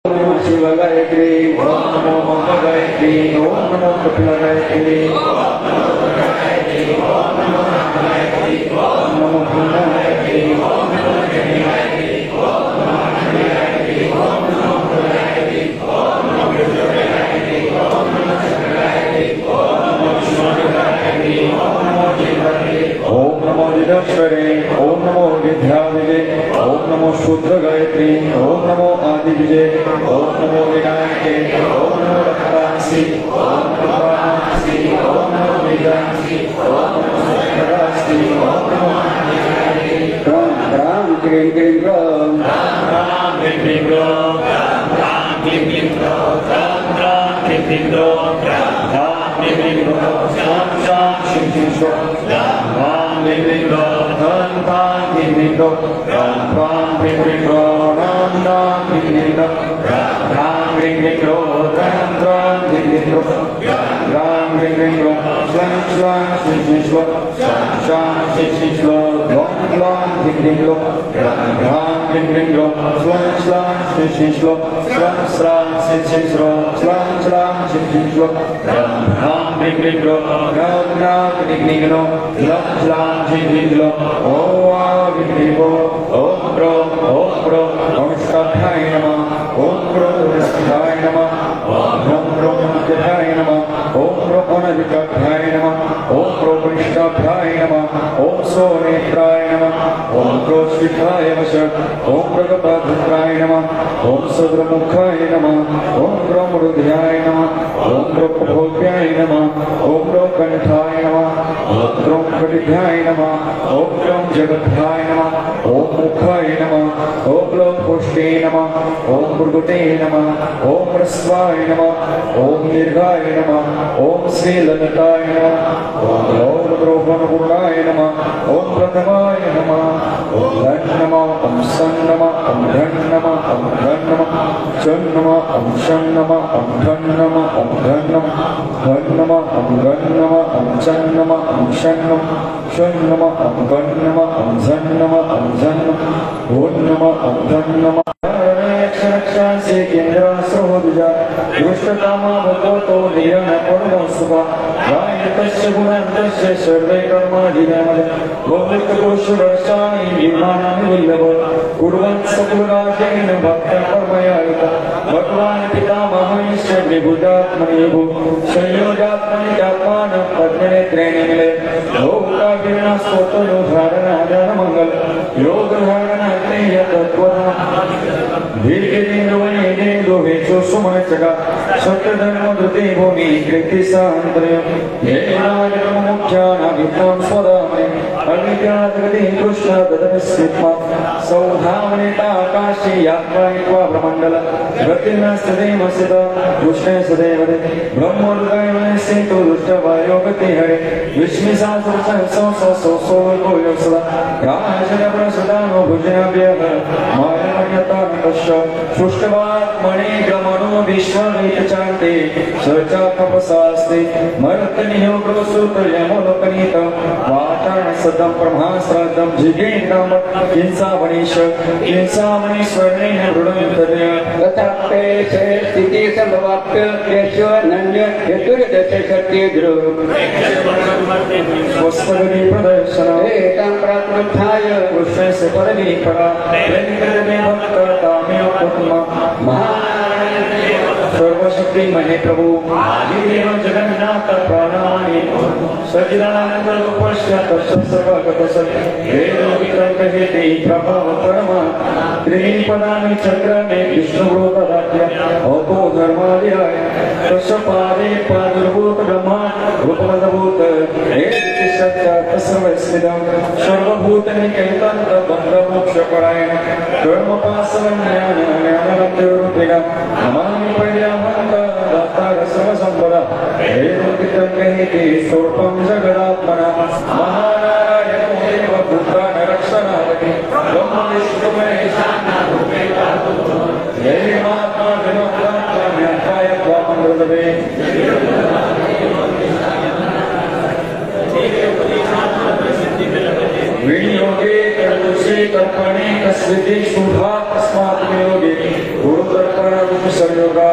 शिव गायत्री ओम नमो मंगल गायत्री ओम नमो कपिल गायत्री ओम नमो पूर्ण गायत्री ओम नमो गायत्री ओम नमो गायत्री ओम नमो गायत्री ओम नमो गायत्री ओम नमो गायत्री ओम नमो गायत्री ओम नमो गायत्री ओम नमो विदक्षरे ओम नमो विद्याविदे ओम नमो शुद्ध गायत्री ओम नमो आदि विजय ओम नमो विनायके ओम नमो रक्तांसी ओम नमो रामांसी ओम नमो वेदांसी ओम नमो सदांसी ओम नमो राम राम क्रीं क्रीं राम राम क्रीं क्रीं राम राम क्रीं क्रीं राम राम क्रीं क्रीं राम राम क्रीं क्रीं राम शाम शाम शिव शिव राम राम क्रीं क्रीं राम राम राम क्रीं क्रीं राम राम क्रीं क्रीं राम राम राम क्रीं क्रीं राम राम क्रीं क्रीं राम राम राम क्रीं क्रीं राम राम क्रीं क्रीं राम श्लाम श्लाम शिव शिव श्लाम श्लाम शिव शिव श्लाम राम राम क्रीं क्रीं राम राम क्रीं क्रीं राम श्लाम श्लाम शिव शिव श्लाम श्लाम श्लाम शिव शिव श्लाम श्लाम श्लाम शिव शिव श्लाम राम क्रीं क्रीं राम राम राम क्रीं क्रीं राम श्लाम श्लाम शिव शिव श्लाम ओम क्रीं ओम प्रो ओम स्थाय नमः ओम प्रो स्थाय नमः ओम प्रो स्थाय नमः ओम प्रो अनधिकाय नमः ओम प्रो पृष्ठाभ्याय नमः ओम सोनेत्राय नमः ओम प्रो शिखाय वश ओम प्रगपाधुत्राय नमः ओम सद्रमुखाय नमः ओम प्रो मृदयाय नमः ओम प्रो भोग्याय नमः ओम प्रो कंठाय नमः ओम प्रो कटिभ्याय नमः ओम प्रो जगद्भ्याय नमः ओम मुखाय नमः ओम प्रो पुष्टे नमः ओम मृगुटे नमः ओम ह्रस्वाय नमः ओम दीर्घाय नमः ओम श्रीललिताय नमः ओम द्रौपदपूर्णाय नमः ओम प्रथमाय नमः ओम धन नमः ओम सन नमः ओम धन नमः ओम धन नमः चं नमः ओम शन नमः ओम धन नमः ओम धन नमः धन नमः ओम धन नमः ओम चं नमः ओम शन नमः शन नमः ओम धन नमः ओम धन नमः ओम धन नमः ओम नमः ओम धन नमः रक्षांसे केन्द्रास्रोदुजा दुष्टकामा भगवतो निरण परमसुभा गायतस्य गुणन्तस्य सर्वे कर्माधिनामः गोविन्दकोशवर्षाणि विमानानि वल्लभ कुर्वन् सकुलाशेन भक्तं कर्मयायिता भगवान् पितामहश्च विभुतात्मनेभो संयोगात्मनि चात्मानं पद्मनेत्रेण मिले लोकाभिर्णस्तोत्रो धारणाधारमङ्गल योगधारणेय तत्त्वः दीर्घेन्द्रो वेचो सुमनचका सत्यधर्म धृते भूमि कृतिसान्तरयम् येनादिमुख्यानाभिज्ञां स्वधामने अविद्याद्गति कृष्णाददस्थित्वा सौधामनेताकाशे यात्वायित्वा ब्रह्मण्डल गतिर्न सदैव सिता कृष्णे सदैवदे ब्रह्मोदयमने सेतु दुष्टवायो गति हरे विस्मिसासुरसहसो राजनप्रसदानो भुजनाभ्यः मायमन्यतामिकश्च सृष्टवात्मने ग्रमणो विश्वमेतचान्ते सचाकपसास्ते मर्तनियोगसुतयमोलोकनीतं वातारणसदं ब्रह्माश्राद्धं जिगेन्द्रं किंसावणीश किंसावणीश्वरेण दृढमितर्य तथाप्ते स्थिति संभवाप्य यश्वनन्य हेतुर्दशे सत्यद्रो स्वस्तगति प्रदर्शन एतां प्राप्नुत्थाय कृष्णस्य परमेपरा प्रेमकृते भक्ततामेव कुर्मः सर्वशक्ति महे प्रभु आदिदेव जगन्नाथ प्राणानि सच्चिदानंद रूपस्य तस्य सर्वगतस्य वेदोविकल्पहेते प्रभाव परमा त्रीणि पदानि चक्रमे विष्णुवृतदात्य अतो धर्मादिराय तस्य पादे प्रादुर्भूत ब्रह्मा रूपमदभूत एति सत्यात् सर्वस्मिदं सर्वभूतनिकैतन्त बन्धमोक्षपरायण कर्मपासवज्ञानरूपिण नमामि पर्यामन्तदातारसमसम्पदा हेतुकितङ्गहेति स्वरूपं जगदात्मना महानारायणो देव भूतानरक्षणावति ब्रह्मविष्णुमहेशानारूपेण जयमात्मा जनोत्तान्याय त्वामृतवे विनियोगे कर्तुषे कर्पणे कस्यति शुभा तस्मात् वियोगे गुरुतर्पणं सर्वयोगा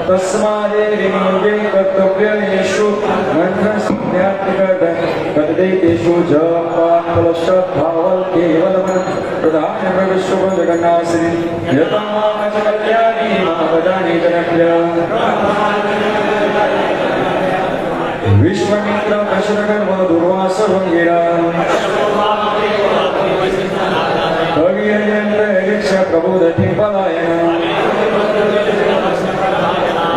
तस्मादेशु तदेशु जपालश्रद्धावल केवल प्रधान विश्व जगन्नाथी विश्वमित्र अशरगर्भ दुर्वास भंगिरा प्रबोधति पलायन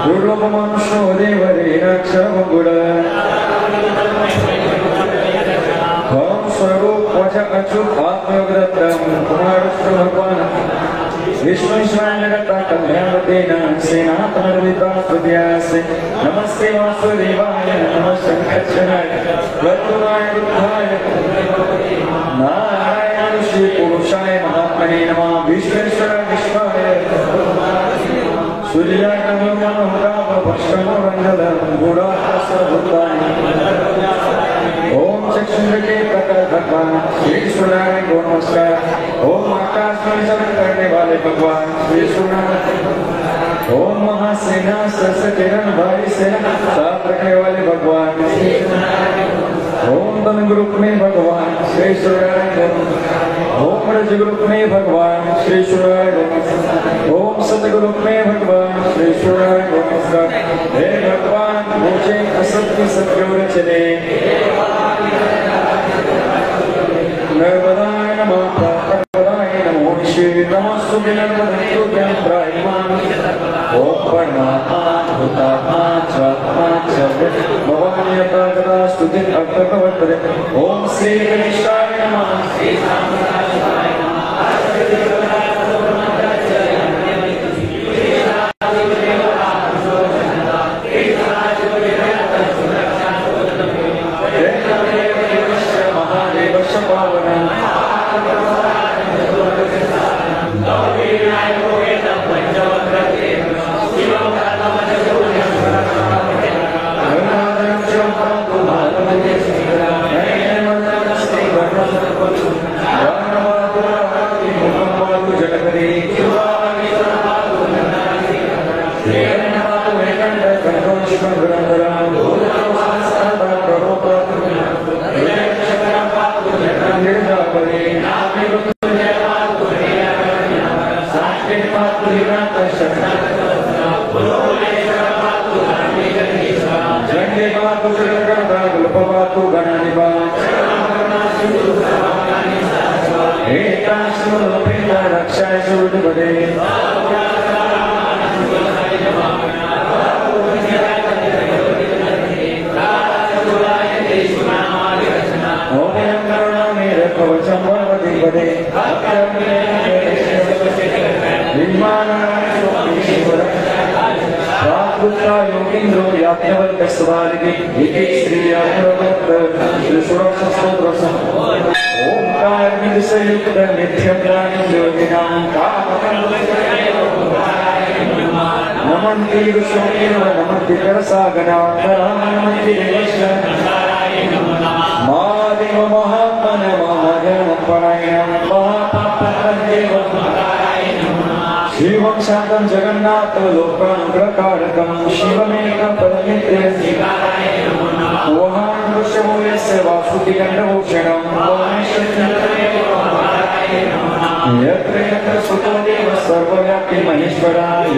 दुर्लभ मनुष्यो देवरेक्षरमगुण हम स्वरूप वच अच्युत आत्मग्रतम कुमारस्त्र भगवान विश्वेश्वरता कल्याणतेन सेनापनर्वितास्तुत्यासे नमस्ते वासुदेवाय नमः शंकराय वत्तुनाय बुद्धाय नारायण श्री पुरुषाय महात्मने नमः विश्वेश्वर विश्वाय सूर्याय नमः भक्षणोरंजलं गुणासभूतानि ओम चक्षुंद्र प्रकार भगवान श्री सूर्यनारायण को नमस्कार। ओम आकाश में चरण करने वाले भगवान श्री सूर्यनारायण। ओम महासेना सरसकिरण भारी सेना साथ रखने वाले भगवान ओम धन ग्रुप में भगवान श्री सूर्यनारायण। ओम रज ग्रुप में भगवान श्री सूर्यनारायण। ओम सत ग्रुप में भगवान श्री सूर्यनारायण। हे भगवान मुझे असत्य सत्योर चले नर्मदाय नमः नर्मदाय नमो श्री नमस्तुभ्यं नर्मदे प्रायमान ओम परमात्मा भवानी अपराधता स्तुति अर्थकवर्तते ओम श्री गणेशाय नमः शिवं शांतं जगन्नाथ लोकानुग्रहकारकं शिवमेकं परमेश्वरं वहां दृश्यमूलस्य वासुदेवगण्डभूषणं यत्र यत्र सुतो देव सर्वव्यापी महेश्वराय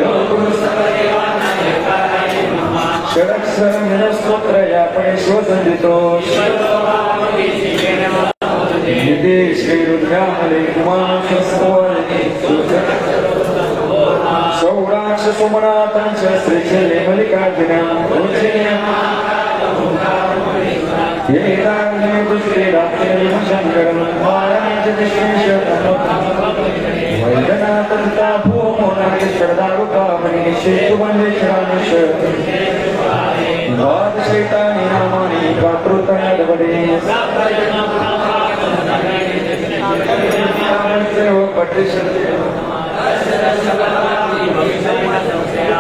षडक्षरमिनस्तोत्रया पणिश्वसंजितो निधि श्रीरुद्रामले कुमारस्वस्वरे सौराक्ष सोमनाथं च श्रीशैले मल्लिकार्जुनं येदाग्ने दुष्टेरात्रेण शङ्करं माराज विश्वेश्वरं वैद्यनाथं भूमोनागेश्वरदारुकामणि श्रीसुवन्देश्वरामेश्वर द्वादशैतानि नामानि काकृतनदवडे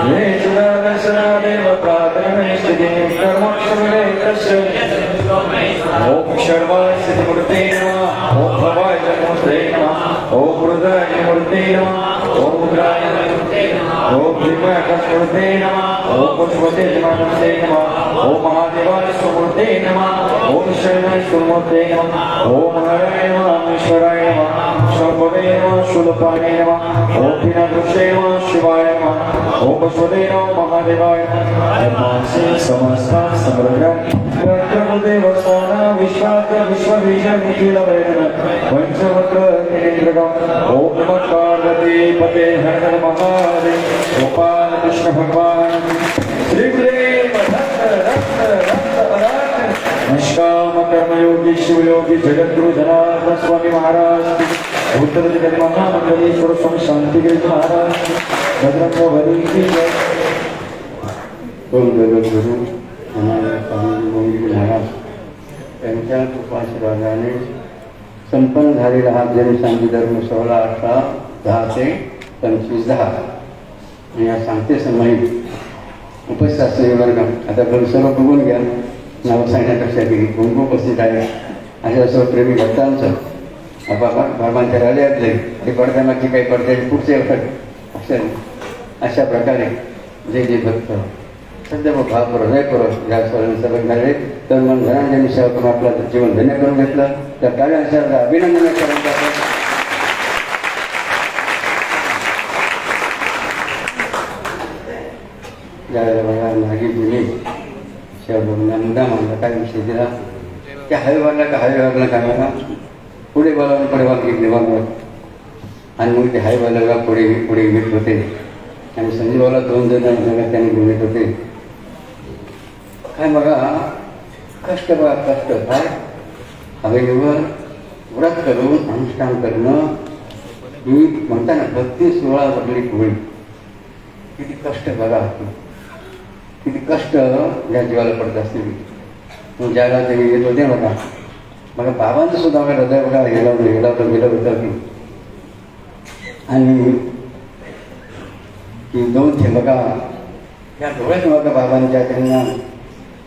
ये सुदर्शनादेव प्रातरमेश्च सिद्धि कर्मक्षरे तस्य ओम शर्वाय सिद्धमूर्ते नमः ओम भवाय मूर्ते नमः ओम रुद्राय मूर्ते नमः ओम रुद्राय मूर्ते नमः ओम भीमाय मूर्ते नमः ओम पुष्पते मूर्ते नमः ओम महादेवाय मूर्ते नमः ओम शरणाय मूर्ते नमः ओम हराय नमः ईश्वराय नमः शंभवे नमः शूलपाणे नमः ओम पिनादृष्टे नमः शिवाय नमः ओम पशुपते नमः महादेवाय नमः समस्त समग्र देवस्थान विश्वात विश्वबीजं निखिलवैरण पंचवक्र केन्द्रगम ओम नमः पार्वती पते हर हर महादेव गोपाल कृष्ण भगवान श्री निष्काम कर्मयोगी शिवयोगी जगद्गुरु जनार्दन स्वामी महाराज उत्तर जगत महामंडलेश्वर स्वामी शांतिगिरी महाराज भद्रंगवली की जय। ओम जगद्गुरु स्वामी महाराज यांच्या उपासरागाने संपन्न झालेला हा जनशांती धर्म सोहळा 18/10 ते 25/10 या सांगते समयी उपस्थित असलेले वर्ग आता सर्व बघून घ्या. नाव सांगण्यापेक्षा की कोण उपस्थित आहे अशा सर्व प्रेमी भक्तांचं बाबांच्या हृदयातले ते पडद्यामागची काही पडद्याचे पुढचे अशा प्रकारे जे जे भक्त सध्या भाव हृदयपूर्वक या सभेत झाले तर मन धनांजली सेवा करून आपलं जीवन धन्य करून घेतलं त्या कार्यानुसार अभिनंदन करून ज्यावेळेला बघा नागी जुनी शेवटला मुद्दा मानला काय विषय दिला त्या हवेवारला का हवेवारला काय बघा पुढे बोलावून पुढे वाल घेतले बघ आणि मग ते हवेवारला पुढे पुढे घेत होते आणि संजीवाला 2 जण त्यांनी घेऊन येत होते. काय बघा कष्ट बघा कष्ट काय हवेवर व्रत करून अनुष्ठान करणं ही म्हणताना 32-16 वरली पुढे किती कष्ट बघा किती कष्ट या जीवाला पडत असतील. ज्याला ते येत होते बघा बाबांचं सुद्धा बघा हृदय बघा गेलं होतं की आणि की 2 थे बघा या डोळ्यात बघा बाबांच्या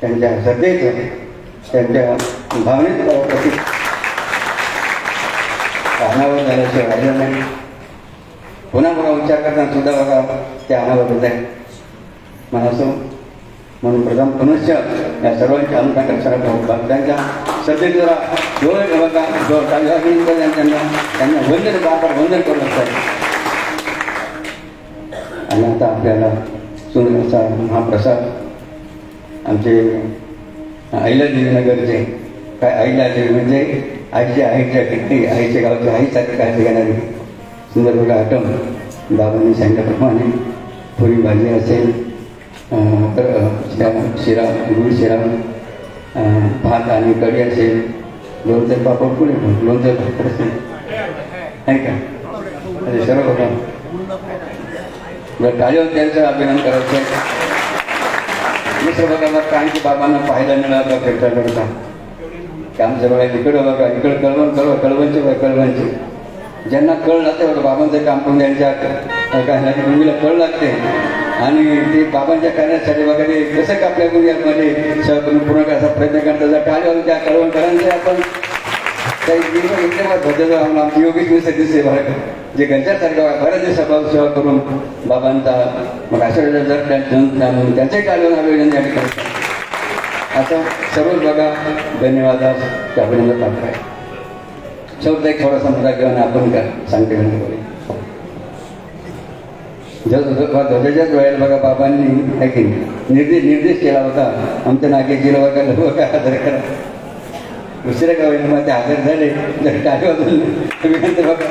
त्यांच्या श्रद्धेचं त्यांच्या भावनेत अनावर झाल्याशिवाय राहिलं नाही. पुन्हा विचार करताना सुद्धा बघा त्या अनावर होत आहे मला असं म्हणून प्रथम पुनश्च या सर्वांच्या अनुष्ठान भक्तांच्या श्रद्धेत जरा डोळे बघा त्यांना वंदन बाबा वंदन करू लागतात. आणि आता आपल्याला सुंदर असा महाप्रसाद आमचे अहिल्यादेवी नगरचे काय अहिल्यादेवी म्हणजे आईच्या आईच्या गावच्या आईसाठी काय घेणारी सुंदर बघा आटम बाबांनी सांगितल्याप्रमाणे पुरी भाजी असेल तर शिरा गुळ शिरा भात आणि कढी असेल लोणचं पापड पुढे लोणचं पापड असेल आहे का अरे सर्व बघा बरं टाळीवर त्यांचं अभिनंदन करायचं आहे. दुसरं बघा कारण की बाबांना पाहायला मिळालं भेटायला होता की आमचं बघा इकडं बघा इकडं कळवणचे ज्यांना कळ लागते बघा बाबांचं काम करून त्यांच्या मुलीला कळ लागते आणि ते बाबांच्या कार्यासाठी वगैरे कसं का आपल्या गुरुयामध्ये सेवा करून पूर्ण करायचा प्रयत्न करतात. जर टाळीवर त्या कळवणकरांचे आपण एकदम आमची योगेश दिवसे बरं जे घरच्यासारखं बऱ्याच दिवसापासून सेवा करून बाबांचा मग अशा वेळेला जर त्यांच्याही टाळीवर आयोजन या ठिकाणी असं सर्वच बघा धन्यवाद त्यापर्यंत पात्र आहे. शेवटचा एक थोडासा मुद्दा घेऊन आपण का सांगते ध्वजाच्याच वेळेला बघा बाबांनी आहे की निर्देश केला होता आमच्या नागेशजीला बघा हजर करा. दुसऱ्या गावाला ते हजर झाले जर टाळी वाजून बघा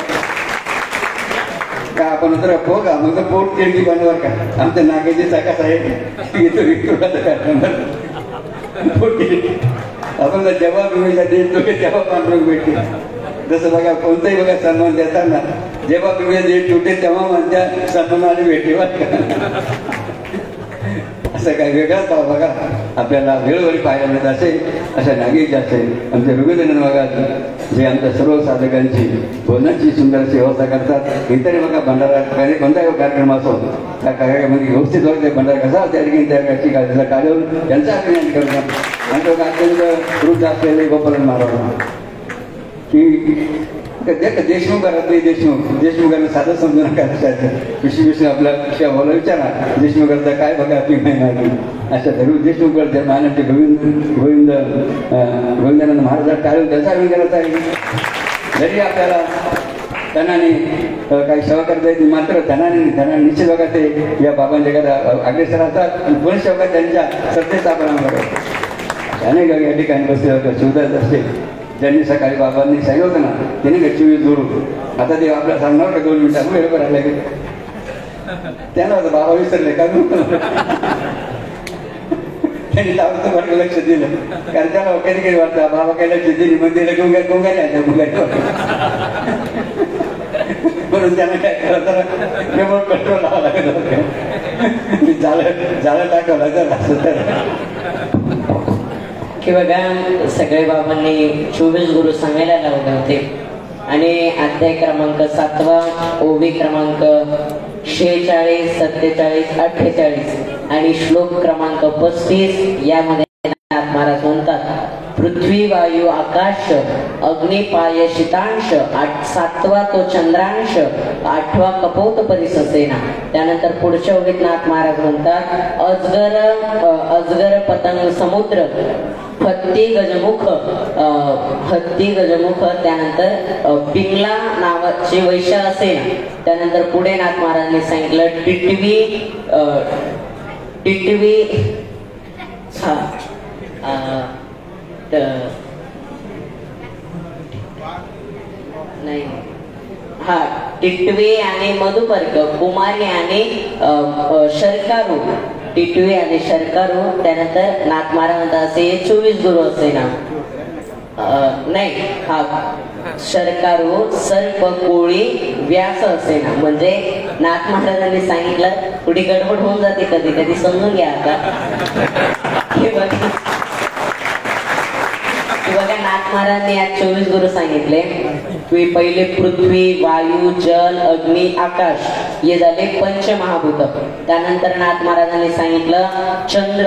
का आपण तर का मग पोट केली बनवर का आमच्या नागेशजी साका साहेब येतो पोट केली आपण जेव्हा देतो तेव्हा पांढरंग भेटते. जसं बघा कोणताही बघा सन्मान देताना जेव्हा तुम्ही जे छोटे तेव्हा माझ्या सन्मानाने भेटे असं काही वेगळाच भाव बघा आपल्याला वेळोवेळी पाहायला मिळत असेल. अशा नागेच्या असेल आमच्या रघुवीरेंद्र भागात जे आमच्या सर्व साधकांची भोजनाची सुंदर व्यवस्था करतात. इतरही बघा भंडारा कोणताही कार्यक्रम असो त्या कार्यक्रमामध्ये व्यवस्थित होते. भंडारा कसा त्या ठिकाणी त्या त्याचा काढून त्यांचं अभिनंदन करतात. आणि तो अत्यंत वृद्ध असलेले गोपालन महाराज की देशमुख घरातले देशमुखांना साधं समजू नका. विषय आपला विषय बोला विचारा देशमुखांचा काय बघा आपली माहिती अशा सर्व देशमुख मानवचे गोविंदानंद महाराज टाळून त्याचा आम्ही करत आहे. जरी आपल्याला धनाने काही सेवा करता येते मात्र धनाने निश्चित बघा ते या बाबांच्या अग्रेसर असतात. आणि पुणे सेवका त्यांच्या सत्तेचा आपण करतो. अनेक या ठिकाणी बसले होते सुविधाच असते. ज्यांनी सकाळी बाबांनी सांगितलं होतं ना त्यांनी का 24 जोडू आता ते आपल्याला सांगणार का 2 मिनिटात वेळ करायला गेले त्यांना होतं बाबा विसरले का त्यांनी ताबडतोब लक्ष दिलं. कारण त्याला कधी कधी वाटतं बाबा काही लक्ष दिली मंदिर गोंगारी आहे म्हणून त्यांना काय करायचं केवळ कंट्रोल लावा लागत होतं. झालं टाकवलं तर असं तर की बघा सगळे बाबांनी 24 गुरु सांगायला लावले होते. आणि अध्याय क्रमांक 7 ओवी क्रमांक 46, 47, 48 आणि श्लोक क्रमांक 35 यामध्ये महाराज म्हणतात पृथ्वी वायू आकाश अग्नि पाय शितांश 7वा तो चंद्रांश 8वा कपोत परिससेना. त्यानंतर पुढच्या ओवीत नाथ महाराज म्हणतात अजगर पतंग समुद्र हत्ती गजमुख त्यानंतर पिंगला नावाची वैश्य असेना. त्यानंतर पुढे नाथ महाराजांनी सांगितलं टिटवी नाही हा टिटवी आणि मधुपर्क कुमारी आणि शर्कारू टिटवी आणि शर्कारू. त्यानंतर नाथ महाराज म्हणतात असे 24 गुरु असे ना नाही हा शर्कारू सर्प कोळी व्यास असे ना. म्हणजे नाथ महाराजांनी सांगितलं थोडी गडबड होऊन जाते कधी कधी समजून घ्या. आता हे बघा नाथ महाराजांनी आज 24 गुरु सांगितले. पहिले पृथ्वी वायू जल अग्नी आकाश हे झाले पंचमहाभूत. त्यानंतर नाथ महाराजांनी सांगितलं चंद्र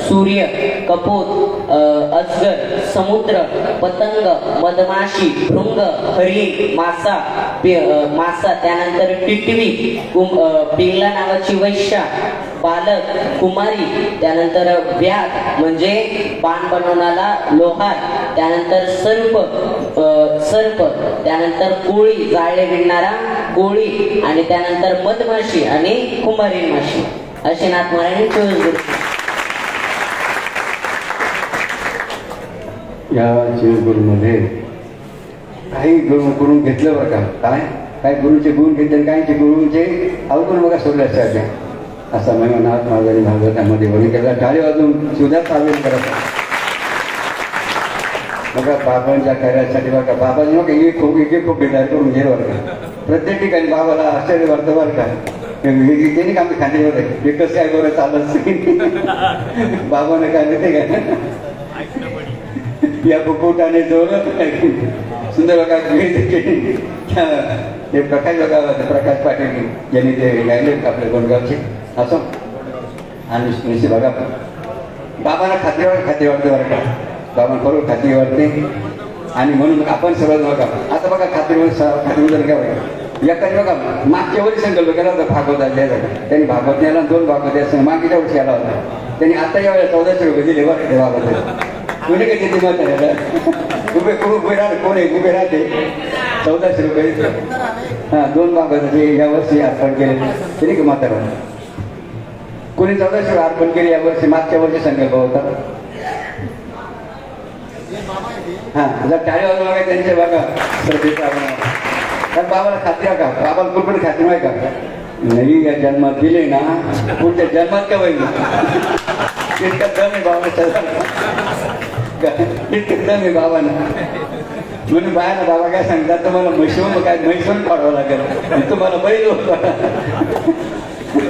सूर्य कपोत अजगर समुद्र पतंग मधमाशी भृंग हरिण मासा त्यानंतर टिटवी पिंगला नावाची वैश्या बालक कुमारी त्यानंतर व्याध म्हणजे बाण बनवणारा लोहार त्यानंतर सर्प त्यानंतर कोळी जाळे विणणारा कोळी आणि त्यानंतर मधमाशी आणि कुमारी माशी असे नाथ महाराजांनी 24 गुरु. या 24 गुरुमध्ये काही गुरु करून घेतलं बरं का काही गुरुचे गुण घेतले काहींचे गुरुंचे अवगुण बघा सोडले असतात. असा महिमा नाथ महाराजांनी भागवतामध्ये वर्णन केला. टाळी वाजून सुद्धा साजरे करत बघा बाबांच्या कार्यासाठी बघा बाबांनी बघा एक खूप तयार करून घे बरं का. प्रत्येक ठिकाणी बाबाला आश्चर्य वाटतं बरं का. त्यांनी काम खाते होते एकच काय बरं चालत बाबाने काय देते काय या पोटाने जोडलं सुंदर बघा ते प्रकाश बघा प्रकाश पाटील यांनी ते गायले आपल्या गोंडगावचे असो. आणि निश्चित बघा बाबांना खात्री वाटते बरं का. बाबांना बरोबर खात्री वाटते. आणि म्हणून आपण सर्व बघा आता बघा खात्री काय बघा एकाने बघा मागच्या वर्षी संकल्प केला होता भागवत द्यायचा. त्यांनी भागवत न्यायला 2 भागवत द्यायचं मागच्या वर्षी आला होता. त्यांनी आता या वेळेला 1400 रुपये दिले बरं ते भागवत. कोणी काही किती मत उभे राहते 1400 रुपये. हा 2 भागवत या वर्षी अर्पण केले तरी की म्हातारा कोणी 1400 अर्पण केले या वर्षी. मागच्या वर्षी संकल्प होता. हा जर टाळी वाजून बघा त्यांच्या बघा श्रद्धेचा कारण बाबाला खात्री का बाबाला कुठे खात्री नाही का नाही या जन्मात दिले ना पुढच्या जन्मात का होईल इतका दम आहे बाबाच्या इतकं दम आहे बाबांना. म्हणून बाया बाबा काय सांगतात तुम्हाला म्हैसून पाडावं लागेल तुम्हाला बैल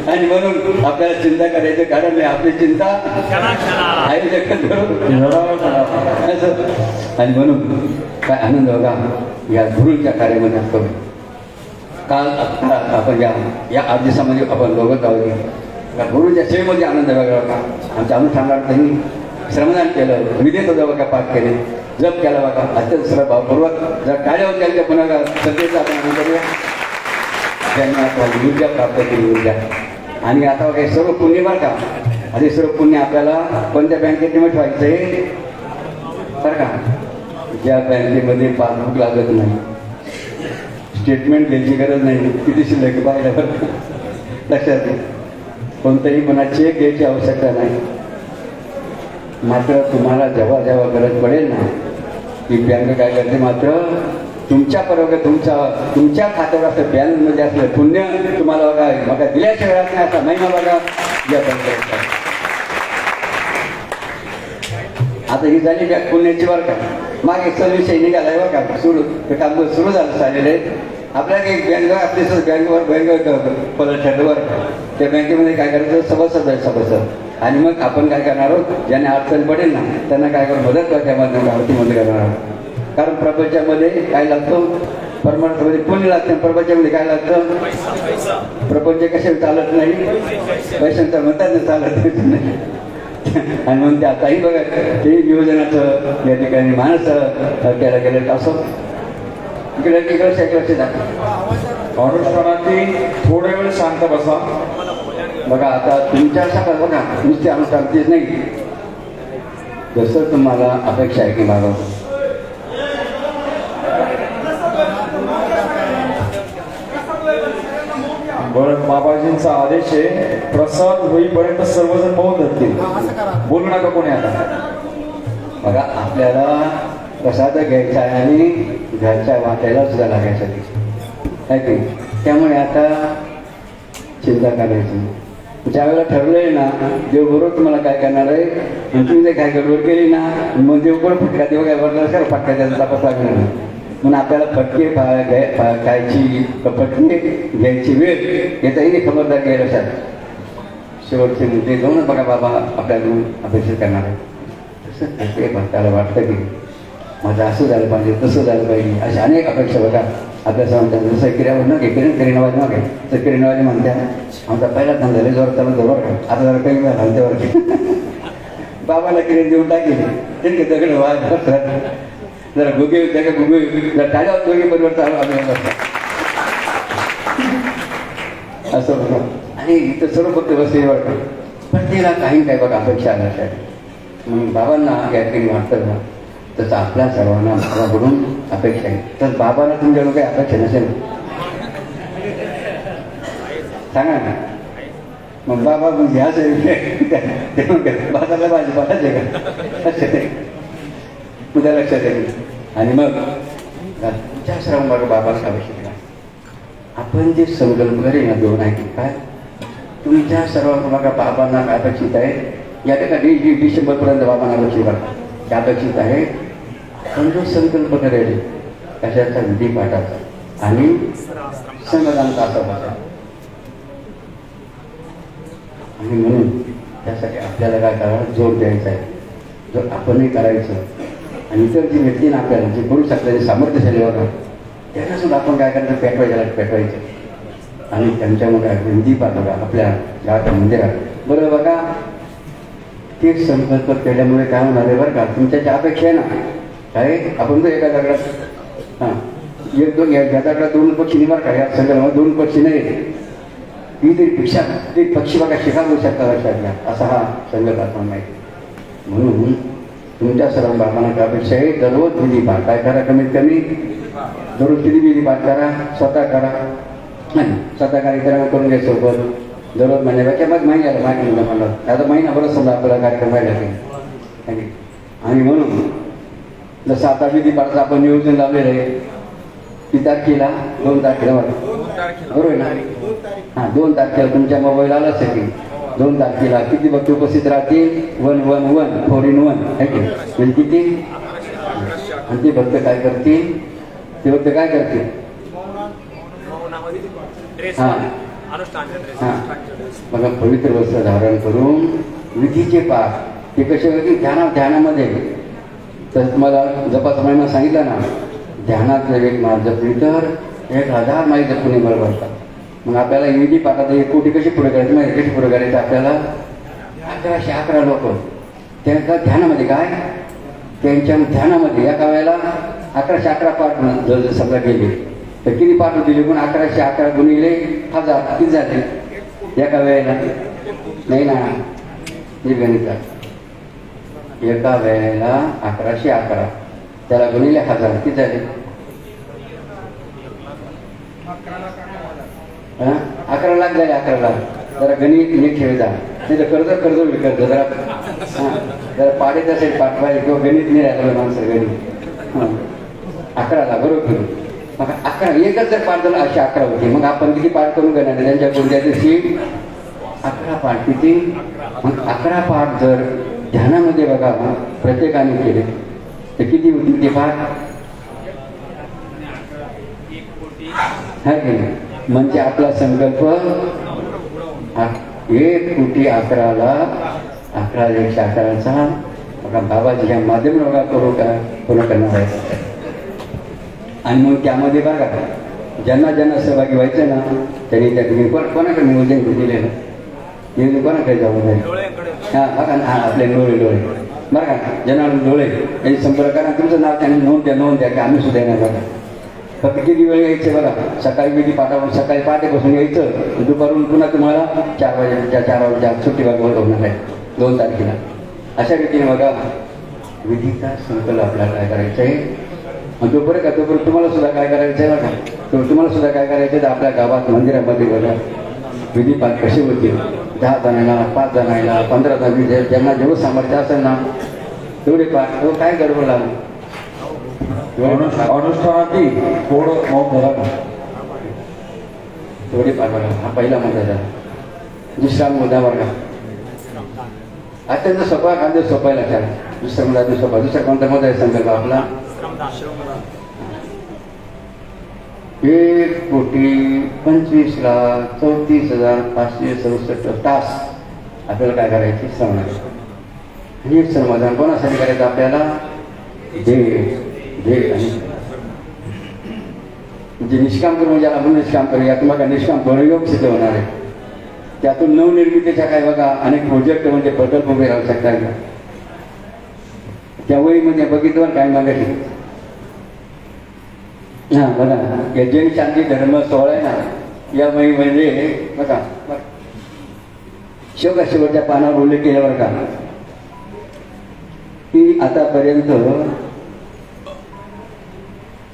आणि म्हणून आपल्याला चिंता करायचं कारण नाही. आपली चिंता आहे जगत आणि म्हणून काय आनंद बघा या गुरुच्या कार्यामध्ये असतो. काल आपण या 8 दिवसामध्ये आपण बघत आहोत या गुरुच्या सेवेमध्ये आनंद वेगळा होता. आमच्या अनुष्ठानात त्यांनी श्रमदान केलं, विधेत बघा पाठ केले, जप केला बघा अत्यंत श्रद्धापूर्वक. जर कार्य होत त्यांच्या पुन्हा सध्याचा आपण आनंद करूया. त्यांनी आपल्याला ऊर्जा प्राप्त केली ऊर्जा. आणि आता काही सर्व पुण्य बरं का, आणि सर्व पुण्य आपल्याला कोणत्या बँकेत ठेवायचंय बरं का, ज्या बँकेमध्ये पासबुक लागत नाही, स्टेटमेंट घ्यायची गरज नाही, किती शिल्लक पाहिलं बरं लक्षात घ्या. कोणतंही पुन्हा चेक घ्यायची आवश्यकता नाही. मात्र तुम्हाला जेव्हा जेव्हा गरज पडेल ना की बँक काय करते, मात्र तुमच्या बरोबर तुमच्या खात्यावर असं बॅलन्समध्ये असलं पुण्य तुम्हाला बघा दिल्याशिवाय नाही असा महिना बघा या बँकेत. आता ही झाली बँक पुण्याची बरं का. मागे विषय निघालाय बरं का, काम सुरू झालं चाललेलं आहे. आपल्याला एक बँक आपली बँक पलट ठरलं बरं का. त्या बँकेमध्ये काय करायचं सभासद आहे सभासद. आणि मग आपण काय करणार आहोत, ज्यांना अडचण पडेल ना त्यांना काय करून मदत करण्यामध्ये आरतीमध्ये करणार आहोत. कारण प्रपंचामध्ये काय लागतं, परमार्थामध्ये पुण्य लागतं, प्रपंचामध्ये काय लागतं, प्रपंच कशाला चालत नाही, पैशांचा म्हणतात ना चालत नाही. आणि मग ते आताही बघा ते नियोजनाचं या ठिकाणी माणूस केलं गेलं असं इकडे लक्ष दाखव. अनुष्ठानाची थोड्या वेळ शांत बसा बघा. आता तुमच्या सकाळ बघा नुसते अनुष्ठान तेच नाही, जसं तुम्हाला अपेक्षा आहे की बाबा बरं. बाबाजींचा आदेश आहे प्रसाद होईपर्यंत सर्वजण मौन धरतील, बोलू नका कोणी. आता बघा आपल्याला प्रसाद घ्यायचा आहे आणि घरच्या वाटायला सुद्धा लागायसाठी काय की. त्यामुळे आता चिंता करायची. ज्यावेळेला ठरलंय ना देवबरोबर तुम्हाला काय करणार आहे, तुम्ही जर काय गडबड केली ना मग देवबरोबर फटका देव काय बरं फटका त्याचा तपास लागणार नाही. म्हणून आपल्याला फटके खायची फटके घ्यायची वेळ याचाही खबरदार घ्यायला लक्षात. शेवटचे मुद्दे जाऊनच बघा बाबा आपल्याकडून अपेक्षा करणार आहे. तसं ते भक्ताला वाटतं की माझं असं झालं पाहिजे तसं झालं पाहिजे अशा अनेक अपेक्षा बघा आपल्या समजा. जसं किऱ्यावर न घे किरीनावाजी न घे तर किरीनावाजी म्हणत्या आमचा पहिला धंदा झाले जोर चालू बरं का. आता जरा काही वेळा घालत्यावर बाबाला किरीन देऊन टाकेल ते दगड वाज जरा गुगे त्या गुगे जर टाळ्यावर दोघे बरोबर चालू आपल्याला असं बघा. आणि इथं सर्व फक्त बसले वाटतं पण तिला काही काय बघा अपेक्षा आल्यासाठी. म्हणून बाबांना या ठिकाणी वाटतं ना तसं आपल्या सर्वांना बाबाकडून अपेक्षा आहे. तर बाबांना तुमच्याकडून काही अपेक्षा नसेल सांगा ना. मग बाबा मग घ्याच बाजारला भाजीपालाच आहे का तुझ्या लक्षात येईल. आणि मग तुमच्या सर्व बघा बाबाच अपेक्षा आहे. आपण जे संकल्प करेल ना दोन आहे काय तुमच्या सर्वांना बघा बाबांना काय अपेक्षित आहे. या ठिकाणी डिसेंबरपर्यंत बाबांना अपेक्षित काय अपेक्षित आहे. पण जो संकल्प करेल कशाचा विधी पाठाचा आणि संगदानचा असा भाषा. आणि म्हणून त्यासाठी आपल्याला काय करावं जोर द्यायचा आहे. जर आपणही करायचं आणि इतर जी व्यक्ती ना आपल्याला जे करू शकतात सामर्थ्य झाले बघा त्यांना सुद्धा आपण काय करायचं पेटवायचं आणि त्यांच्यामध्ये विधी पाठवा आपल्या गावाच्या मंदिरात. बरं बघा ते संकल्प केल्यामुळे काय होणार आहे बरं का. तुमच्या ज्या अपेक्षा आहे ना काय आपण तर एका दगडात एक दोन या दगडात 2 पक्षी निवार का या संकल्पात 2 पक्षी नाही ही तरी पेक्षा ते पक्षी बघा शिकारू शकतात लक्षात घ्या. असा हा संकल्प आपण माहिती. म्हणून तुमच्या सर्व बाबांना काय अपेक्षा आहे दररोज विधी पाठ काय करा कमीत कमी दररोज किती विधी पाठ करा स्वतः करा नाही स्वतः कार्यक्रम करून घ्या सोबत दररोज महिन्यापेक्षा मग महिन्याला माहिती मला आता महिनाभरच समजा आपल्याला कार्यक्रम राहिला. आणि म्हणून जसं आता विधी पाठाचं आपण नियोजन लावलेलं आहे किती तारखेला 2 तारखेला बरोबर ना. हां 2 तारखेला तुमच्या मोबाईल आलाच आहे की 2 तारखेला किती भक्त उपस्थित राहतील 111 4 in 1 आहे की म्हणजे किती. आणि ते भक्त काय करतील ते भक्त काय करतील हां हां बघा, पवित्र वस्त्र धारण करून विधीचे पाठ ते कसे होते ध्यानामध्ये. तर तुम्हाला जपाचा महिमा सांगितला ना, ध्यानात जर एक माळ जपली तर 1000 माळी जपून बरोबर असतात. मग आपल्याला विधी पाठात 1 कोटी कशी पुढे करायची, मग कशी पुढे करायचं आपल्याला 1111 लोक त्यांच्या ध्यानामध्ये काय, त्यांच्या ध्यानामध्ये एका वेळेला 1111 पाठ जर समजा गेले तर किती पाठ होतील? पण 1111 गुणिले 1000 किती झाले एका वेळेला? नाही ना, गणित एका वेळेला 1111 त्याला गुणिले 1000 किती झाले? 11 लाख झाले. 11 लाख जरा गणित नीट ठेवता, नाही तर कर्ज विकत जरा जरा पाडीत असेल पाठवायला किंवा गणित नाही राहिलं माणसं गणित 11 लाख बरोबर. मग 11 एकच जर पाठ झालं अशी 11 होती. मग आपण किती पाठ करून घेणार त्यांच्या कोणत्या दिवशी 11 पाठ किती? मग 11 पाठ जर ध्यानामध्ये बघा प्रत्येकाने केले तर किती होतील ते पाठ? म्हणजे आपला संकल्प 1,11,00,000 11,11,11चा बघा बाबाजीच्या माध्यम बघा पूर्ण करणार आहे. आणि मग त्यामध्ये बघा ज्यांना सहभागी व्हायचं ना त्यांनी त्या तुम्ही कोणाकडे नियोजन दिले ना, नियोजन कोणाकडे जाऊन जाईल? हां बघा ना, आपले डोळे बरं का, ज्यांना डोळे यांनी संपर्क करा, तुमचं नाव त्यांनी नोंद द्या की आम्ही सुद्धा येणार. बघा फक्त किती वेळ यायचं बघा, सकाळी विधी पाठावरून सकाळी पहाटे बसून यायचं, दुपारून पुन्हा तुम्हाला 4 वाजेच्या सुट्टी बघावं होणार आहे 2 तारखेला. अशा रीतीने बघा विधीचा संकल्प आपल्याला काय करायचं आहे. आणि तोपर्यंत तुम्हाला सुद्धा काय करायचं आहे बघा, तुम्हाला सुद्धा काय करायचं आहे तर आपल्या गावात मंदिरामध्ये बघा विधी पाठ कसे होतील. 10 जणांना 5 जणांना 15 जणांना ज्यांना जेवढं सामर्थ्य असेल ना तेवढे पाठ. तो काय गडबड लागला अनुष्ठानाची थोडं मौन झाला तेवढे पाठ बघा. हा पहिला मुद्दा झाला. दुसरा मुद्दा बघा अत्यंत सोपा, कांदे सोपा लक्षात. दुसरा मुद्दा सोपा. दुसरा कोणता मुद्दा आहे संकल्प आपला? 1,25,34,567 तास आपल्याला काय करायचे? श्रवण. आणि एक समाधान कोणासाठी करायचं आपल्याला? दे आणि म्हणजे निष्काम करू म्हणजे आपण निष्काम करूया. तुम्हाला निष्काम बळयोग सिद्ध होणार आहे. त्यातून नवनिर्मितीच्या काय बघा अनेक प्रोजेक्ट म्हणजे प्रकल्प उभे राहू शकतात. त्यावेळी म्हणजे बघितलं काय मागायची हां बघा यज्ञ शांती धर्म सोहळा आहे ना, यावेळी म्हणजे बघा शेवटच्या पानावर उल्लेख केल्यावर का की आतापर्यंत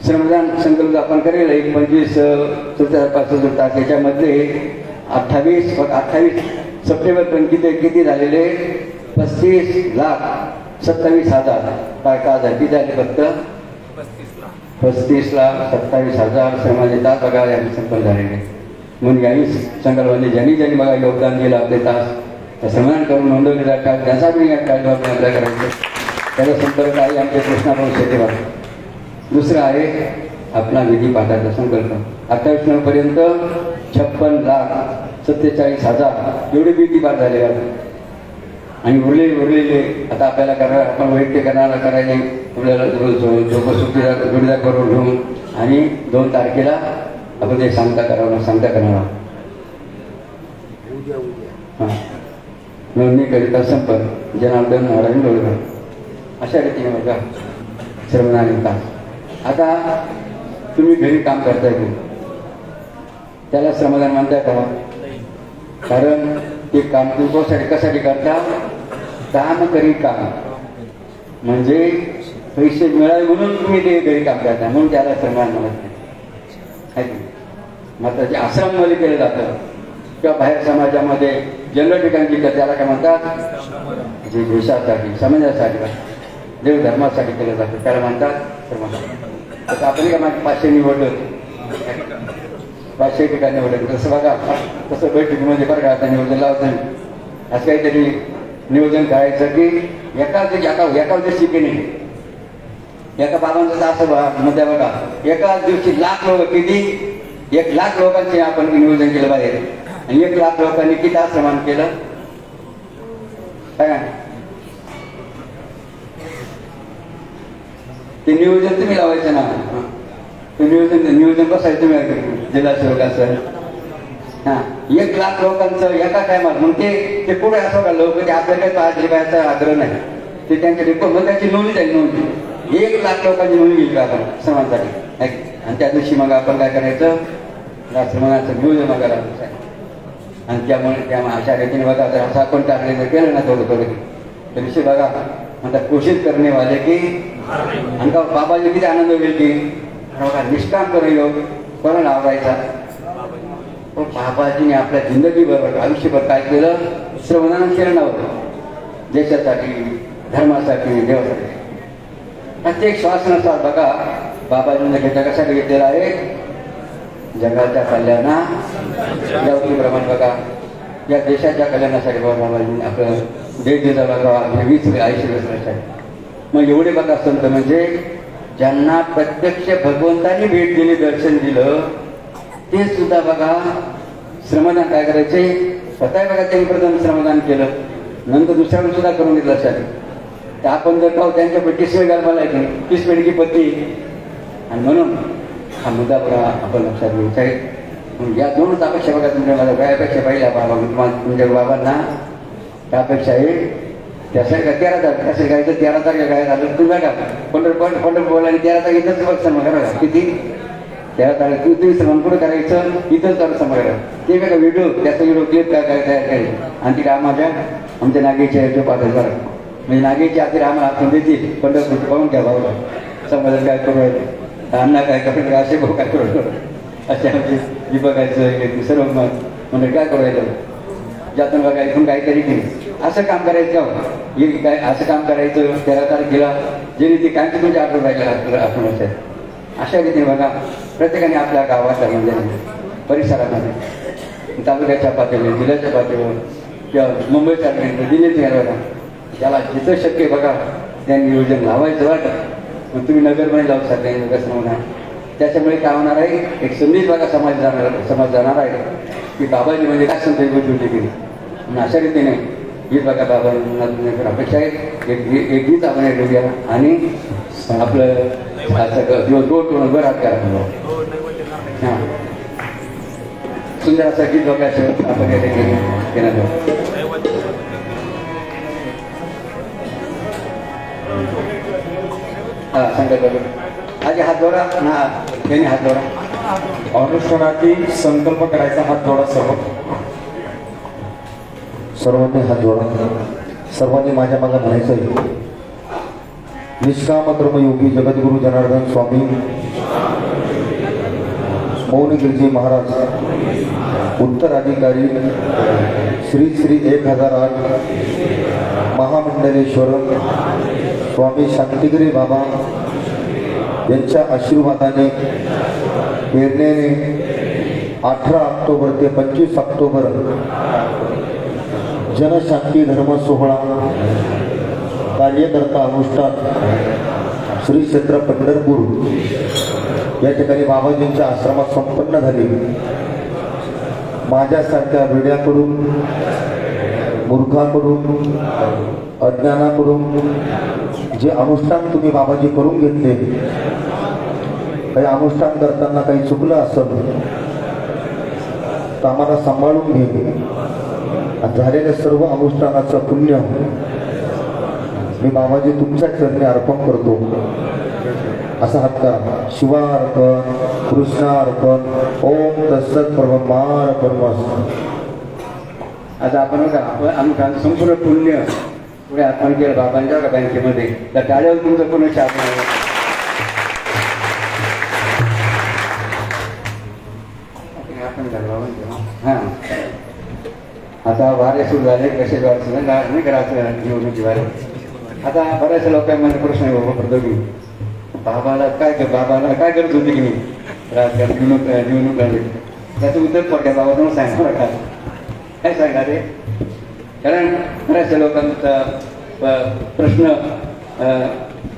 श्रमदान संकल्प आपण करेल 25,65 तास. याच्यामध्ये 28 सप्टेंबर पण किती झालेले? 35,27,000 काय किती झाले? फक्त 35,27,000 श्रमाचे तास बघा यांनी संकल्प झालेले. म्हणून याही संकल्पाने ज्यांनी बघा योगदान दिलं आपले तास तर श्रमदान करून नोंदवले जातात. त्याचा मी या कार्यक्रम आपल्या करायचं त्याचा संपर्क आहे आमच्या कृष्णाभाऊ शेतेवर. दुसरं आहे आपला विधी पाठाचा संकल्प. 28 नोव्हेंबरपर्यंत 56,47,000 एवढे विधी पाठ झाले आणि उरलेले आता आपल्याला करणार, आपण वैयक्तिक करणारा करायचे आपल्याला जोडीदार करून घेऊन आणि 2 तारखेला आपण ते सांगता करणार हां नोंदणी करिता संपर्क जनार्दन नारायण डोळकर. अशा रीतीने बघा श्रमदान तास. आता तुम्ही घरी काम करताय की त्याला श्रमदान म्हणताय का? कारण ते काम तुम्ही कशासाठी करता? काम करी काम म्हणजे पैसे मिळावे म्हणून तुम्ही ते घरी काम करता, म्हणून त्याला श्रमदान म्हणत नाही. मात्र जे आश्रममध्ये केलं जातं किंवा बाहेर समाजामध्ये जनरल ठिकाणी त्याला काय म्हणतात? जे देशासाठी समाजासाठी देवधर्मासाठी केलं जातं त्याला म्हणतात श्रमदान. आता आपण का माझे 500 निवडलं 500 ठिकाणी निवडलं तसं बघा तसं बैठकीमध्ये बरं का आता नियोजन लावतं असं काहीतरी नियोजन करायचं की एकाच दिवशी की नाही. एका बाबांचं असं मध्ये बघा एकाच दिवशी लाख लोक किती 1,00,000 लोकांचे आपण नियोजन केलं पाहिजे. आणि 1 लाख लोकांनी किती आश्रमान केलं काय? ते नियोजन तुम्ही लावायचं ना. ते नियोजन बसायचं तुम्ही जिल्हा सेवकाचं. हा 1 लाख लोकांचं एका टायमात मग ते पुढे असं का लोक ते आपल्याकडे पाहायचा आग्रह नाही. ते त्यांच्या रिपोर्ट मग त्याची नोंद जाईल. नोंद 1 लाख लोकांची नोंद घेईल का आपण समाजासाठी. आणि त्या दिवशी मग आपण काय करायचं आश्रमाचं नियोजन करायचं. आणि त्यामुळे अशा रीतीने बघा जर असं आपण टाकले केलं ना थोडं तर विषय बघा म्हणतात कोशिश करणे वाले की आणि का बाबाजी किती आनंद होईल की बघा निष्काम करून योग कोणाला आवडायचा. पण बाबाजीने आपल्या जिंदगीबरोबर आयुष्यभर काय केलं श्रवणानं केलं नव्हतं. देशासाठी धर्मासाठी देवासाठी प्रत्येक श्वासनानुसार बघा बाबाजीने घेतला कशासाठी घेतलेला आहे जगाच्या कल्याणाप्रमाणे बघा या देशाच्या कल्याणासाठी बाबाजीने आपलं देश दिला बघा 20 आयुष्य वर्षासाठी. मग एवढे बघा संत म्हणजे ज्यांना प्रत्यक्ष भगवंतांनी भेट दिली दर्शन दिलं ते सुद्धा बघा श्रमदान काय करायचे स्वतः बघा त्यांनी प्रथम श्रमदान केलं नंतर दुसऱ्यानं सुद्धा करून घेतलं असेल. तर आपण जर पाहू त्यांच्या टिसवेळ घालवायला येते 30 पेडकी पत्ती. आणि म्हणून हा मुद्दा बघा आपण लक्षात घ्यायचा आहे. या दोनच अपेक्षा बघा तुमच्या माझ्या गायापेक्षा पहिल्या बाबा तुमच्या बाबांना त्यापेक्षा आहे त्यासाठी 13 त्यासाठी गायचं 13 तारखेला गाय झालं तुम्ही बघा पंढरपूर आणि 13 तारखेच बघ सण बघा किती 13 तारीख तुम्ही सण कुठं करायचं इथंच कर सण बघा. ते बघा व्हिडिओ त्याचा व्हिडिओ क्लिप काय तयार करायची आणि ती आमच्या नागेच्या ह्याच्या पाठवत बघा म्हणजे नागेची आधी आम्हाला हातून देतील पंढरपूरची पाहून घ्या भाऊ समाजात काय करू अण्णा काय करू असे भाऊ काय करू असे आमचे जी बघायचं सर्व म्हणजे काय करायचं ज्यातून बघा इथून काहीतरी केली असं काम करायचं हे काय असं काम करायचं 13 तारखेला जे रीती काय तुमच्या आठवण राहिलं आपण अशा रीतीने बघा प्रत्येकाने आपल्या गावाच्या म्हणजे परिसरामध्ये तालुक्याच्या पातळीवर जिल्ह्याच्या पातळीवर किंवा मुंबईच्या दिल्लीच्या बघा त्याला जिथं शक्य बघा त्यांनी नियोजन लावायचं वाटत मग तुम्ही नगरमध्ये लावू शकता कसं होणार. त्याच्यामुळे काय होणार आहे एक संदेश बघा समाज जाणार आहे की बाबाजी म्हणजे काय संदेश गोष्टी केली. अशा रीतीने हीच बघा बाबा अपेक्षा आहे एक गीत आपण घेऊया आणि आपलं दिवस गोड बरात करा. हां सुंदर असं गीत बघायचं आपण या ठिकाणी केलं. हा सांगत आधी हात जोडा ना त्यांनी हात जोडा अनुष्ठानाची संकल्प करायचा हात जोडा सर्वांनी हात जोडा. सर्वांनी माझ्या मागे म्हणायचं आहे निष्काम कर्मयोगी जगद्गुरु जनार्दन स्वामी मौनगिरजी महाराज उत्तराधिकारी श्री श्री 1008 महामंडलेश्वर स्वामी शांतिगिरी बाबा यांच्या आशीर्वादाने प्रेरणेने 18 ऑक्टोबर ते 25 ऑक्टोबर जनशांती धर्म सोहळा कार्यकर्ता अनुष्ठान श्री क्षेत्र पंढरपूर या ठिकाणी बाबाजींच्या आश्रमात संपन्न झाले. माझ्यासारख्या वेड्याकडून मूर्खाकडून अज्ञानाकडून जे अनुष्ठान तुम्ही बाबाजी करून घेतले काही अनुष्ठान करताना काही चुकलं असेल तर आम्हाला सांभाळून घे. झालेल्या सर्व अनुष्ठानाचं पुण्य मी बाबाजी तुमच्या चरणी अर्पण करतो. असा हात करा. शिवार्पण कृष्णार्पण ओम तत्सत परमार्पणमस्तु. आता आपण बघा आपण संपूर्ण पुण्य पुढे अर्पण केलं बाबांच्या बँकेमध्ये तर टाळ्यावर तुमचं पूर्ण शाप हां आता वारे सुरू झाले कसे वारे नाही करायचं निवडणुकी वारे. आता बऱ्याचशा लोकांमध्ये प्रश्न पडतो की बाबाला काय करत होती की मी राजकारण निवडणूक लागली त्याचं उत्तर पडल्या बाबांना सांगणार का काय सांगणार आहे. कारण बऱ्याचशा लोकांचा प्रश्न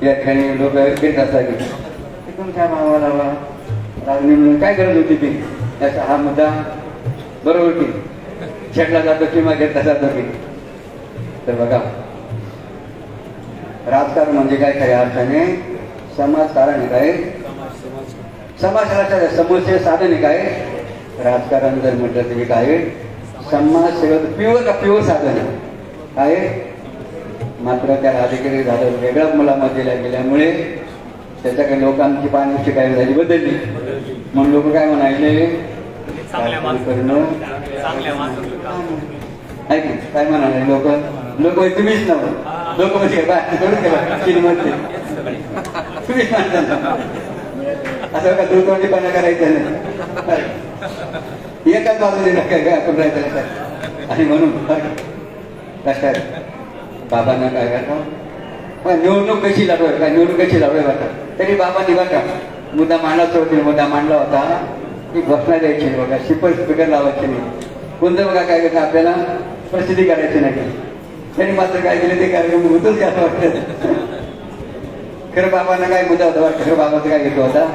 या ठिकाणी लोक घेत असतात की तुमच्या भावाला निवडणूक काय करत होती ती त्याचा हा मुद्दा बरोबर की छेडला जातो किंवा घेतला जातो की. तर बघा, राजकारण म्हणजे काय खऱ्या अर्थाने समाजकारण आहे काय, समाजाच्या समस्या साधन आहे काय. राजकारण जर म्हटलं तरी काय समाजसेवा प्युअर का प्युअर साधन आहे काय. मात्र त्या राजकीय झालं वेगळ्या मुलामध्ये गेल्यामुळे त्याच्याकडे लोकांची पाण्याची काय झाली बदलली. म्हणून लोक काय म्हणायले करणं ऐक काय म्हणाले लोक तुम्हीच नव्हतं लोक म्हणजे तुम्हीच म्हणता असं का दुर्तोंडीपणा करायचं नाही. एकाच बाजूने काय आपण राहायचं. आणि म्हणून कशा बाबांना काय करता निवडणूक कशी लढवाय काय निवडणूक कशी लढवाय बघा. तरी बाबांनी बघा मुद्दा मांडला होता, मुद्दा मांडला होता की घोषणा द्यायची नाही बघा, स्पीकर लावायची नाही. कोणतं बघा काय करतं आपल्याला प्रसिद्धी करायची नाही. त्यांनी मात्र काय केलं ते कार्यक्रम होतच घ्यायला वाटतं. खरं बाबांना काय मुद्दा होता वाटतं. खरं बाबाचं काय घेतो होता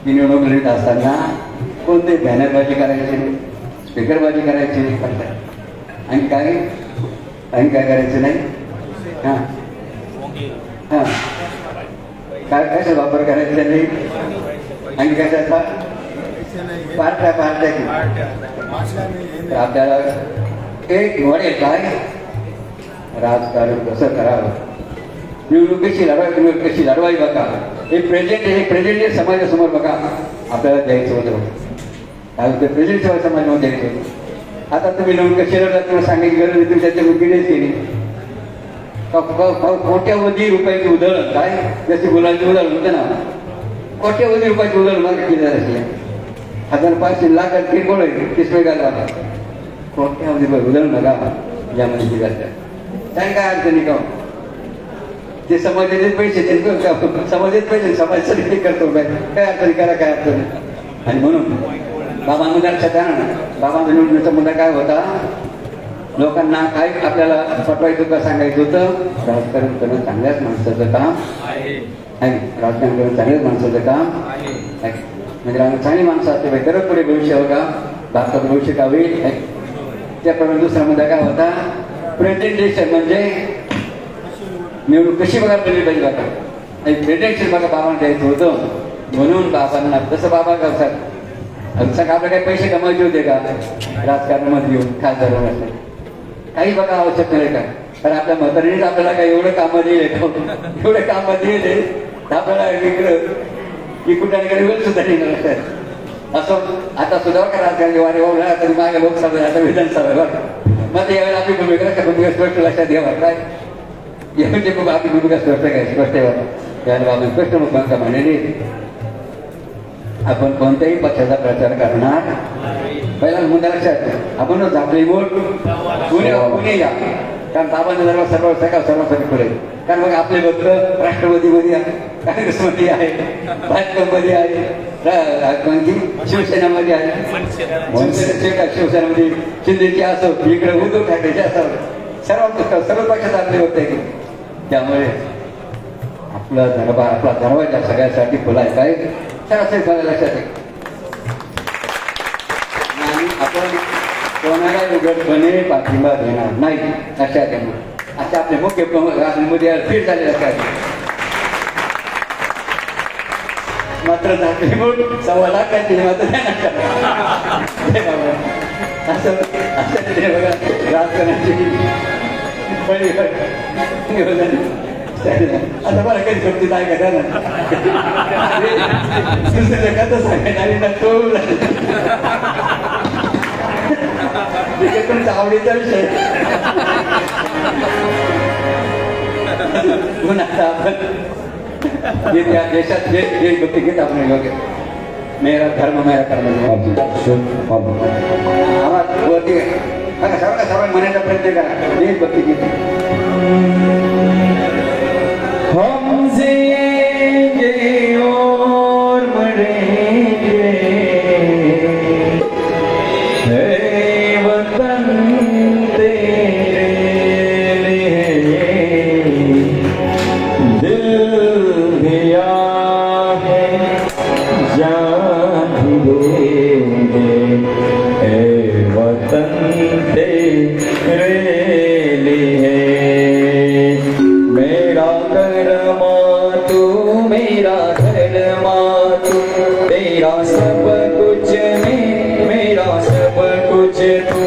की निवडणूक लढत असताना कोणते बॅनरबाजी करायची नाही, स्पीकरबाजी करायची नाही, आणि काय करायचं नाही. हां हां काय कशा वापर करायचा नाही. आणि कशाचा पार्ट्या की आपल्याला एक म्हणेल काय राजकारण कसं करावं, निवडणूक कशी लढवाई बघा. हे प्रेझेंट समाजासमोर बघा आपल्याला द्यायचं होतं. काय होतं प्रेझेंट समाजामध्ये द्यायचं होतं. आता तुम्ही निवडणूक कशी लढला तुम्हाला सांगायची गरज नाही. तुम्ही त्याच्या मुद्देच केली. कोट्यावधी रुपयाची उधळण काय जशी मुलांची उधळण होते ना, कोट्यावधी रुपयाची उधळण मागे केली जाते. 1500 लाख किरकोळ आहे किसमे घालवा कोट्यावधी रुपये उधळण बघा यामध्ये केली जाते. काय अडचणी का ते समाजाचेच पैसे समाजात पैसे समाजासाठी करतो काय अडचणी करा काय अडचणी. आणि म्हणून बाबांमध्ये लक्षात आणा बाबांचा निवडणुकीचा मुद्दा काय होता. लोकांना काय आपल्याला पटवायचं का सांगायचं होतं. राजकारण करणं चांगल्याच माणसाचं काम आहे. राजकारण करणं चांगल्याच माणसाचं काम आहे. म्हणजे चांगली माणसं असते तरच पुढे भविष्य होता भारताचं भविष्य का होईल. त्याप्रमाणे दुसरा मुद्दा काय होता प्रेझेंटेशन म्हणजे निवडणूक कशी बघा पहिली पाहिजे बघा. प्रेझेंटेशन बघा बाबांना द्यायचं होतं. म्हणून बाबांना जसं बाबा करतात आपले काही पैसे कमायचे होते का राजकारणामध्ये येऊन खासदार होण्यासाठी काही बघा आवश्यक नाही का. कारण आपल्या म्हातारीनेच आपल्याला काही एवढं कामं दिले एवढे कामं दिले आपल्याला की कुठे वेळ सुद्धा निघाल असं. आता सुद्धा का राजकारणी वारे वावला तरी मागे लोकसभा आता विधानसभा मग यावेळेला आपली भूमिका स्पष्ट लक्षात घ्यावा काय म्हणजे खूप आपली भूमिका स्पष्ट काय स्पष्ट व्हावं. त्याला बाबा स्पष्ट मुखांका म्हणेली आपण कोणत्याही पक्षाचा प्रचार करणार. पहिला मुद्दा लक्षात आपण झापली बोट पुणे या कारण बाबांचा धर्म सर्वांसाठी पुढे. कारण मग आपले भक्त राष्ट्रवादीमध्ये आहे, काँग्रेसमध्ये आहे, भाजपमध्ये आहे, शिवसेनेमध्ये आहे. शिवसेनेमध्ये शिंदेची असो इकडे उद्धव ठाकरेचे असो सर्व पक्षात आपले होते की. त्यामुळे आपला दरवाजा सगळ्यासाठी खुला आहे काय सरासरी मला लक्षात आहे. आणि आपण कोणाला उघडपणे पाठिंबा देणार नाही लक्षात आहे. असे आपले मुख्य मध्ये फिट झाले लक्षात. मात्र झाकली म्हणून 1.25 लाखाची मात्र असं बघा राजकारणाची आता मला कधी सोबती काय करा ना दुसऱ्या कथा सांगायला आणि ना तो तुमचा आवडीचा विषय म्हणून आता आपण या देशात देशभक्ती घेत आपण योग्य मेरा धर्म मेरा कर्म आवाज वरती सर्वांना म्हणायचा प्रयत्न करा देशभक्ती घेत. हम जिएंगे और मरेंगे है वतन तेरे लिए दिल दिया है जान भी देंगे है वतन मेरा कर्मा तू मेरा धर्मा तू तेरा सब कुछ में मेरा सब कुछ तू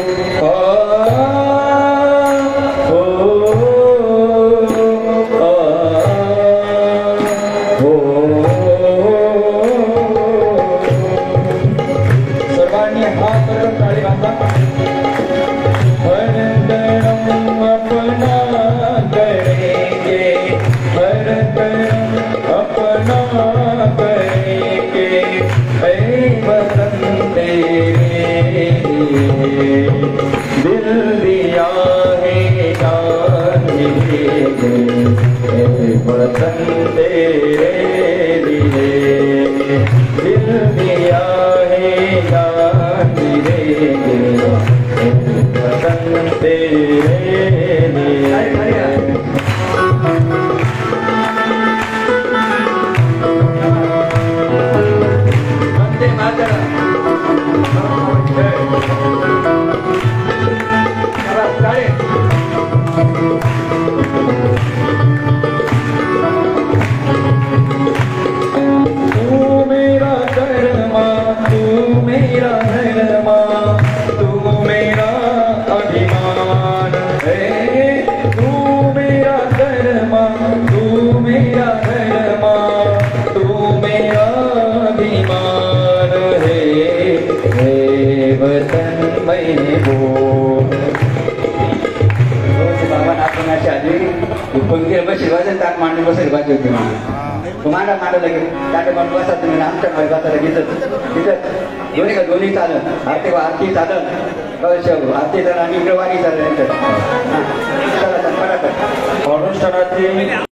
सर्वांनी हात करून टाळी वाजवा. हर कर्म अपना करेंगे हर कर्म अपना करेंगे ऐ वतन तेरे दिल दिया है जान देंगे ऐ वतन तेरे लिए दिल दिया है जान देंगे वतन तेरे लिए. वंदे मातरम. तू मेरा कर्मा तू मेरा धर्मा तू मेरा अभिमान है तू मेरा कर्मा तू मेरा धर्मा तू मेरा अभिमान है वतन में वो बाबा नाचण्याच्या आधी पंक्ती शिवाजी ताट मांडून बसेल पाहिजे होती मला तुम्हाला मांडलं लगेच ताट मांडून बसा तुम्ही आमच्या मागे बसायला घेतच दोन्ही का दोन्ही चालत आरती चालत आरती चालत आणि इकडे वारी चालत चला पटापट अनुष्ठानाची